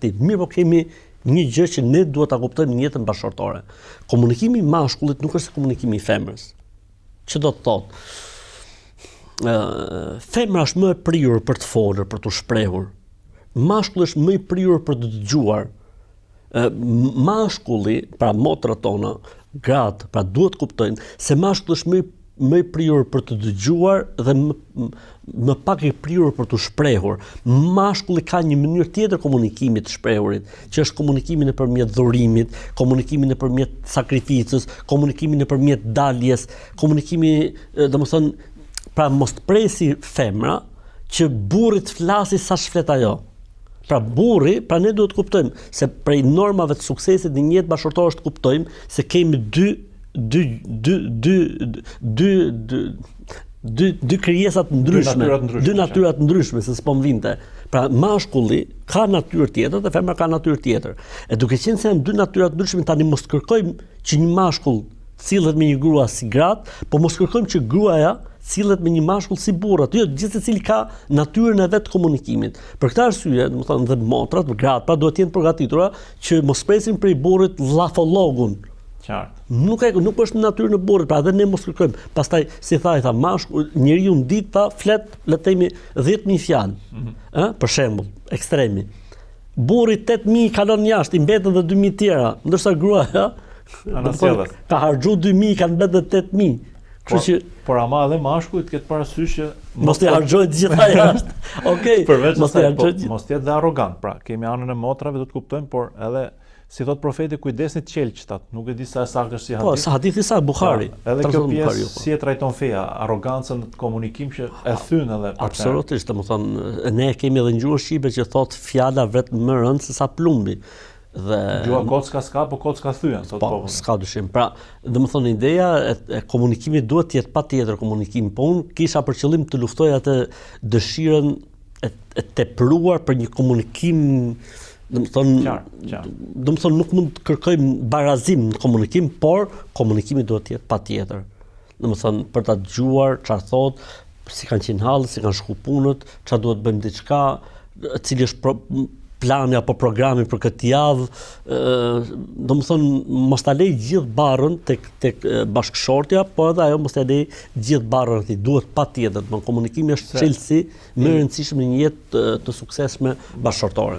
tip. Mirë, po kemi një gjë që ne duhet ta kuptojmë në jetën bashkëtorë. Komunikimi i mashkullit nuk është si komunikimi i femrës. Që do të thotë? Femra është më e prirur për të folur, për të shprehur. Mashkulli është më i prirur për të dëgjuar. Mashkulli, pra motrat tona, gratë, pra duhet kuptojnë se mashkulli është më i prirur për të dëgjuar dhe më pak i prirur për të shprehur. Mashkulli ka një mënyrë tjetër komunikimi të shprehurit, që është komunikimi nëpërmjet dhurimit, komunikimi nëpërmjet sakrificës, komunikimi nëpërmjet daljes, komunikimi, domethënë, pra mos të presi femra që burri të flasi sa shflet ajo. Pra burri, pra ne duhet të kuptojmë se prej normave të suksesit në një jetë bashkëtorë është të kuptojmë se kemi dy krijesa të ndryshme, dy natyra të ndryshme, se s'po më vinte. Pra mashkulli ka natyrë tjetër dhe femra ka natyrë tjetër. E duke qenë se janë dy natyra të ndryshme, tani mos kërkojmë që një mashkull cillet me një grua si gratë, po mos kërkojmë që gruaja cillet me një mashkull si burrat. Jo, gjithsecili ka natyrën e vet të komunikimit. Për këtë arsye, domethënë dhe motrat, gratë, pra duhet të jenë përgatitura që mos presin prej burrit llafologun. Qartë. Nuk është në natyrën e burrit, pra edhe ne mos kërkojmë. Pastaj si tha mashkull, njeriu në ditë ta flet, le të themi 10.000 fjalë. Për shembull, ekstremi. Burri 8.000 kalon jashtë, i mbeten edhe 2.000 tjera, ndërsa gruaja ka harxhu 2.000, kanë mbetë 8.000. Por ama edhe mashkullit ketë parasysh që mos t'i harxojë të gjitha jashtë. Okej. Përveç asaj, mos të jetë dhe arrogant. Pra, kemi anën e motrave, do të kuptojmë, por edhe si thot profeti, kujdesni të qelqtat. Nuk e di sa saktë është si hadith. Po, sa hadithi sa Buhari. Edhe kjo pjesë si e trajton feja, arrogancën në komunikim që e thyn edhe. Absolutisht, domethënë ne kemi edhe në gjuhën shqipe që thot fjala vret më rënd se sa plumbi. Gjua kocka s'ka, po kocka thyen, thot popull. S'ka dyshim. Pra, domethënë ideja e komunikimit duhet të jetë patjetër komunikim, po unë kisha për qëllim të luftoj atë dëshirën e tepruar për një komunikim, domethënë nuk mund të kërkojmë barazim në komunikim, por komunikimi duhet të jetë patjetër. Domethënë për ta dëgjuar çfarë thot, si kanë qenë hallë, si kanë shku punët, çfarë duhet bëjmë diçka, cili është plani apo programi për këtë javë, domethënë mos ta lej gjithë barrën tek bashkëshortja, po edhe ajo mos ta lej gjithë barrën atij. Duhet patjetër, komunikimi është çelësi më e rëndësishme në një jetë të suksesshme bashkëshortore.